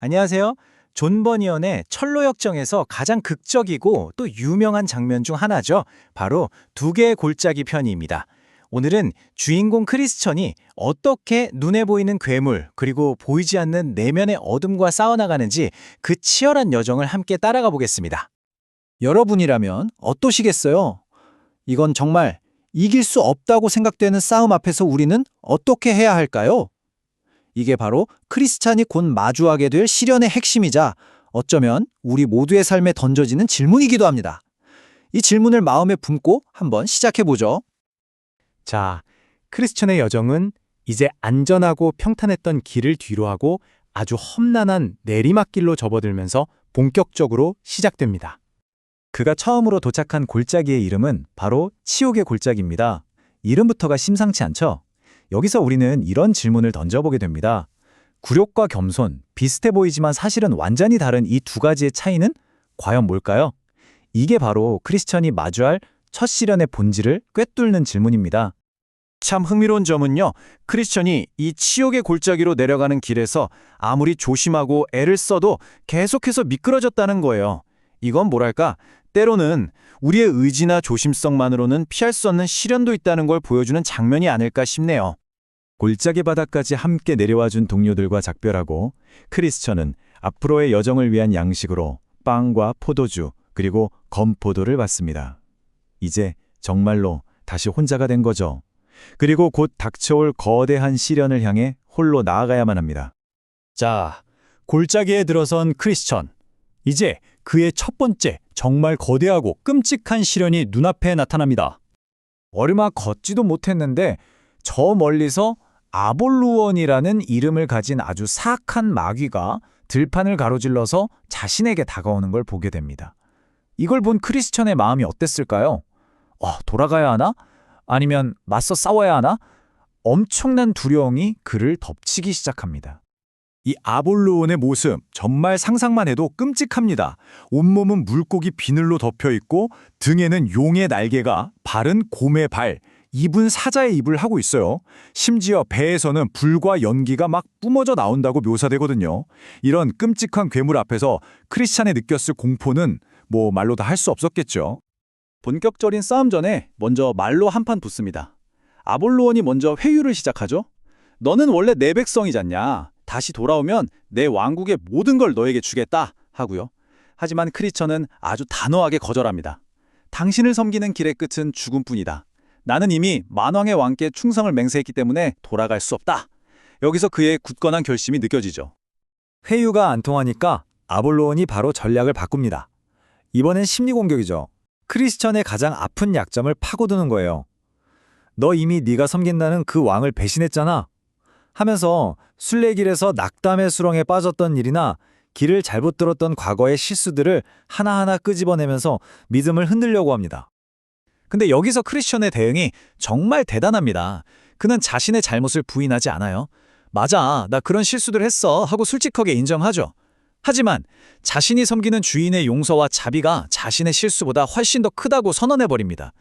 안녕하세요. 존 버니언의 철로역정에서 가장 극적이고 또 유명한 장면 중 하나죠. 바로 두 개의 골짜기 편입니다. 오늘은 주인공 크리스천이 어떻게 눈에 보이는 괴물 그리고 보이지 않는 내면의 어둠과 싸워나가는지 그 치열한 여정을 함께 따라가 보겠습니다. 여러분이라면 어떠시겠어요? 이건 정말 이길 수 없다고 생각되는 싸움 앞에서 우리는 어떻게 해야 할까요? 이게 바로 크리스찬이 곧 마주하게 될 시련의 핵심이자 어쩌면 우리 모두의 삶에 던져지는 질문이기도 합니다. 이 질문을 마음에 품고 한번 시작해보죠. 자, 크리스천의 여정은 이제 안전하고 평탄했던 길을 뒤로하고 아주 험난한 내리막길로 접어들면서 본격적으로 시작됩니다. 그가 처음으로 도착한 골짜기의 이름은 바로 치욕의 골짜기입니다. 이름부터가 심상치 않죠? 여기서 우리는 이런 질문을 던져보게 됩니다. 굴욕과 겸손, 비슷해 보이지만 사실은 완전히 다른 이 두 가지의 차이는 과연 뭘까요? 이게 바로 크리스천이 마주할 첫 시련의 본질을 꿰뚫는 질문입니다. 참 흥미로운 점은요, 크리스천이 이 치욕의 골짜기로 내려가는 길에서 아무리 조심하고 애를 써도 계속해서 미끄러졌다는 거예요. 이건 뭐랄까, 때로는 우리의 의지나 조심성만으로는 피할 수 없는 시련도 있다는 걸 보여주는 장면이 아닐까 싶네요. 골짜기 바닥까지 함께 내려와준 동료들과 작별하고 크리스천은 앞으로의 여정을 위한 양식으로 빵과 포도주 그리고 건포도를 받습니다. 이제 정말로 다시 혼자가 된 거죠. 그리고 곧 닥쳐올 거대한 시련을 향해 홀로 나아가야만 합니다. 자, 골짜기에 들어선 크리스천. 이제 그의 첫 번째 정말 거대하고 끔찍한 시련이 눈앞에 나타납니다. 얼마 걷지도 못했는데 저 멀리서 아볼루원이라는 이름을 가진 아주 사악한 마귀가 들판을 가로질러서 자신에게 다가오는 걸 보게 됩니다. 이걸 본 크리스천의 마음이 어땠을까요? 돌아가야 하나? 아니면 맞서 싸워야 하나? 엄청난 두려움이 그를 덮치기 시작합니다. 이 아볼루온의 모습 정말 상상만 해도 끔찍합니다. 온몸은 물고기 비늘로 덮여 있고 등에는 용의 날개가, 발은 곰의 발, 입은 사자의 입을 하고 있어요. 심지어 배에서는 불과 연기가 막 뿜어져 나온다고 묘사되거든요. 이런 끔찍한 괴물 앞에서 크리스찬이 느꼈을 공포는 뭐 말로 다 할 수 없었겠죠. 본격적인 싸움 전에 먼저 말로 한판 붙습니다. 아볼루온이 먼저 회유를 시작하죠. 너는 원래 내 백성이잖냐. 다시 돌아오면 내 왕국의 모든 걸 너에게 주겠다 하고요. 하지만 크리스천은 아주 단호하게 거절합니다. 당신을 섬기는 길의 끝은 죽음뿐이다. 나는 이미 만왕의 왕께 충성을 맹세했기 때문에 돌아갈 수 없다. 여기서 그의 굳건한 결심이 느껴지죠. 회유가 안 통하니까 아볼로온이 바로 전략을 바꿉니다. 이번엔 심리 공격이죠. 크리스천의 가장 아픈 약점을 파고드는 거예요. 너 이미 네가 섬긴다는 그 왕을 배신했잖아. 하면서 순례길에서 낙담의 수렁에 빠졌던 일이나 길을 잘못 들었던 과거의 실수들을 하나하나 끄집어내면서 믿음을 흔들려고 합니다. 근데 여기서 크리스천의 대응이 정말 대단합니다. 그는 자신의 잘못을 부인하지 않아요. 맞아, 나 그런 실수들 했어 하고 솔직하게 인정하죠. 하지만 자신이 섬기는 주인의 용서와 자비가 자신의 실수보다 훨씬 더 크다고 선언해버립니다.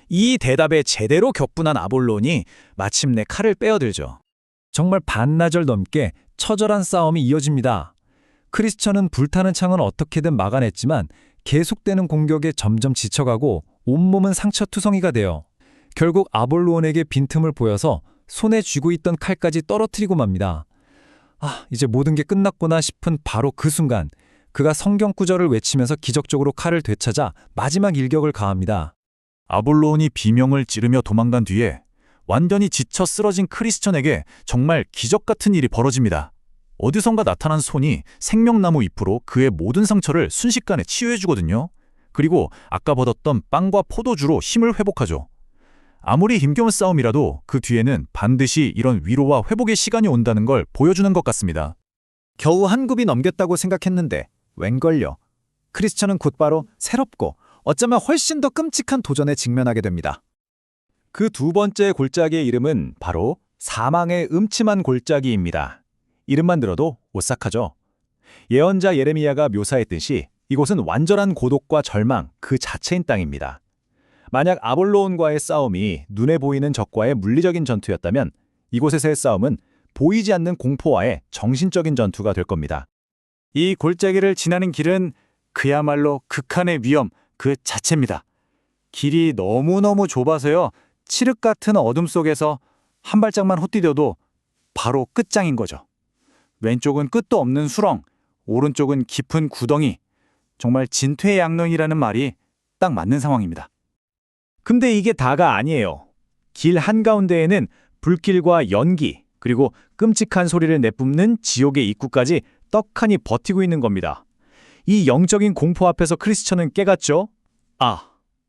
이 대답에 제대로 격분한 아볼론이 마침내 칼을 빼어들죠. 정말 반나절 넘게 처절한 싸움이 이어집니다. 크리스천은 불타는 창은 어떻게든 막아냈지만 계속되는 공격에 점점 지쳐가고 온몸은 상처투성이가 돼요. 결국 아볼루온에게 빈틈을 보여서 손에 쥐고 있던 칼까지 떨어뜨리고 맙니다. 이제 모든 게 끝났구나 싶은 바로 그 순간 그가 성경 구절을 외치면서 기적적으로 칼을 되찾아 마지막 일격을 가합니다. 아볼루온이 비명을 지르며 도망간 뒤에 완전히 지쳐 쓰러진 크리스천에게 정말 기적 같은 일이 벌어집니다. 어디선가 나타난 손이 생명나무 잎으로 그의 모든 상처를 순식간에 치유해주거든요. 그리고 아까 받았던 빵과 포도주로 힘을 회복하죠. 아무리 힘겨운 싸움이라도 그 뒤에는 반드시 이런 위로와 회복의 시간이 온다는 걸 보여주는 것 같습니다. 겨우 한 굽이 넘겼다고 생각했는데 웬걸요. 크리스천은 곧바로 새롭고 어쩌면 훨씬 더 끔찍한 도전에 직면하게 됩니다. 그 두 번째 골짜기의 이름은 바로 사망의 음침한 골짜기입니다. 이름만 들어도 오싹하죠. 예언자 예레미야가 묘사했듯이 이곳은 완전한 고독과 절망 그 자체인 땅입니다. 만약 아볼로온과의 싸움이 눈에 보이는 적과의 물리적인 전투였다면 이곳에서의 싸움은 보이지 않는 공포와의 정신적인 전투가 될 겁니다. 이 골짜기를 지나는 길은 그야말로 극한의 위험 그 자체입니다. 길이 너무너무 좁아서요. 칠흑 같은 어둠 속에서 한 발짝만 헛디뎌도 바로 끝장인 거죠. 왼쪽은 끝도 없는 수렁, 오른쪽은 깊은 구덩이. 정말 진퇴양난이라는 말이 딱 맞는 상황입니다. 근데 이게 다가 아니에요. 길 한가운데에는 불길과 연기, 그리고 끔찍한 소리를 내뿜는 지옥의 입구까지 떡하니 버티고 있는 겁니다. 이 영적인 공포 앞에서 크리스천은 깨갔죠.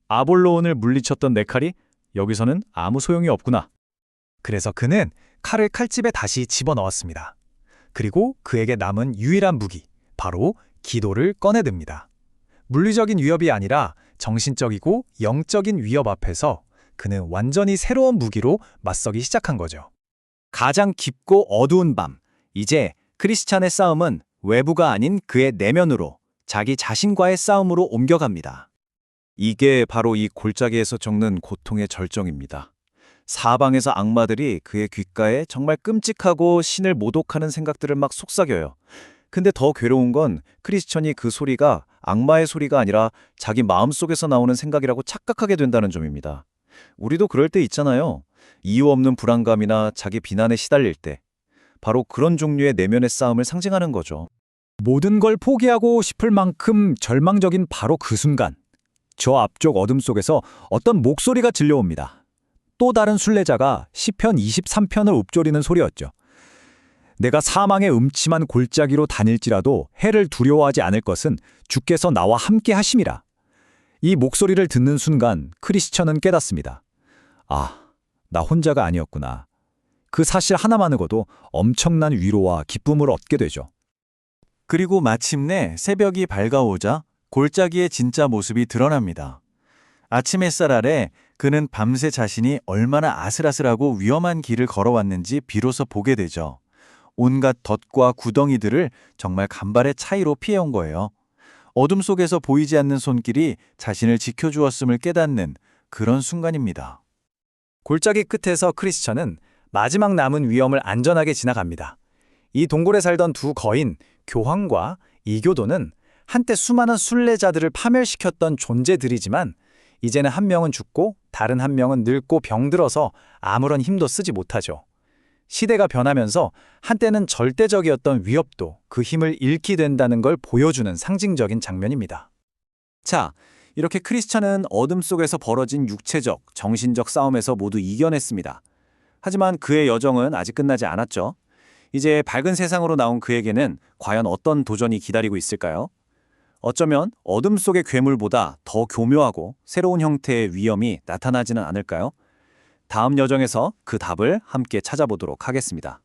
아볼로온을 물리쳤던 내 칼이 여기서는 아무 소용이 없구나. 그래서 그는 칼을 칼집에 다시 집어넣었습니다. 그리고 그에게 남은 유일한 무기, 바로 기도를 꺼내듭니다. 물리적인 위협이 아니라 정신적이고 영적인 위협 앞에서 그는 완전히 새로운 무기로 맞서기 시작한 거죠. 가장 깊고 어두운 밤, 이제 크리스찬의 싸움은 외부가 아닌 그의 내면으로, 자기 자신과의 싸움으로 옮겨갑니다. 이게 바로 이 골짜기에서 겪는 고통의 절정입니다. 사방에서 악마들이 그의 귓가에 정말 끔찍하고 신을 모독하는 생각들을 막 속삭여요. 근데 더 괴로운 건 크리스천이 그 소리가 악마의 소리가 아니라 자기 마음속에서 나오는 생각이라고 착각하게 된다는 점입니다. 우리도 그럴 때 있잖아요. 이유 없는 불안감이나 자기 비난에 시달릴 때. 바로 그런 종류의 내면의 싸움을 상징하는 거죠. 모든 걸 포기하고 싶을 만큼 절망적인 바로 그 순간, 저 앞쪽 어둠 속에서 어떤 목소리가 들려옵니다. 또 다른 순례자가 시편 23편을 읊조리는 소리였죠. 내가 사망의 음침한 골짜기로 다닐지라도 해를 두려워하지 않을 것은 주께서 나와 함께 하심이라. 이 목소리를 듣는 순간 크리스천은 깨닫습니다. 나 혼자가 아니었구나. 그 사실 하나만으로도 엄청난 위로와 기쁨을 얻게 되죠. 그리고 마침내 새벽이 밝아오자 골짜기의 진짜 모습이 드러납니다. 아침 햇살 아래 그는 밤새 자신이 얼마나 아슬아슬하고 위험한 길을 걸어왔는지 비로소 보게 되죠. 온갖 덫과 구덩이들을 정말 간발의 차이로 피해온 거예요. 어둠 속에서 보이지 않는 손길이 자신을 지켜주었음을 깨닫는 그런 순간입니다. 골짜기 끝에서 크리스천은 마지막 남은 위험을 안전하게 지나갑니다. 이 동굴에 살던 두 거인, 교황과 이교도는 한때 수많은 순례자들을 파멸시켰던 존재들이지만 이제는 한 명은 죽고 다른 한 명은 늙고 병들어서 아무런 힘도 쓰지 못하죠. 시대가 변하면서 한때는 절대적이었던 위협도 그 힘을 잃게 된다는 걸 보여주는 상징적인 장면입니다. 자, 이렇게 크리스천은 어둠 속에서 벌어진 육체적, 정신적 싸움에서 모두 이겨냈습니다. 하지만 그의 여정은 아직 끝나지 않았죠. 이제 밝은 세상으로 나온 그에게는 과연 어떤 도전이 기다리고 있을까요? 어쩌면 어둠 속의 괴물보다 더 교묘하고 새로운 형태의 위험이 나타나지는 않을까요? 다음 여정에서 그 답을 함께 찾아보도록 하겠습니다.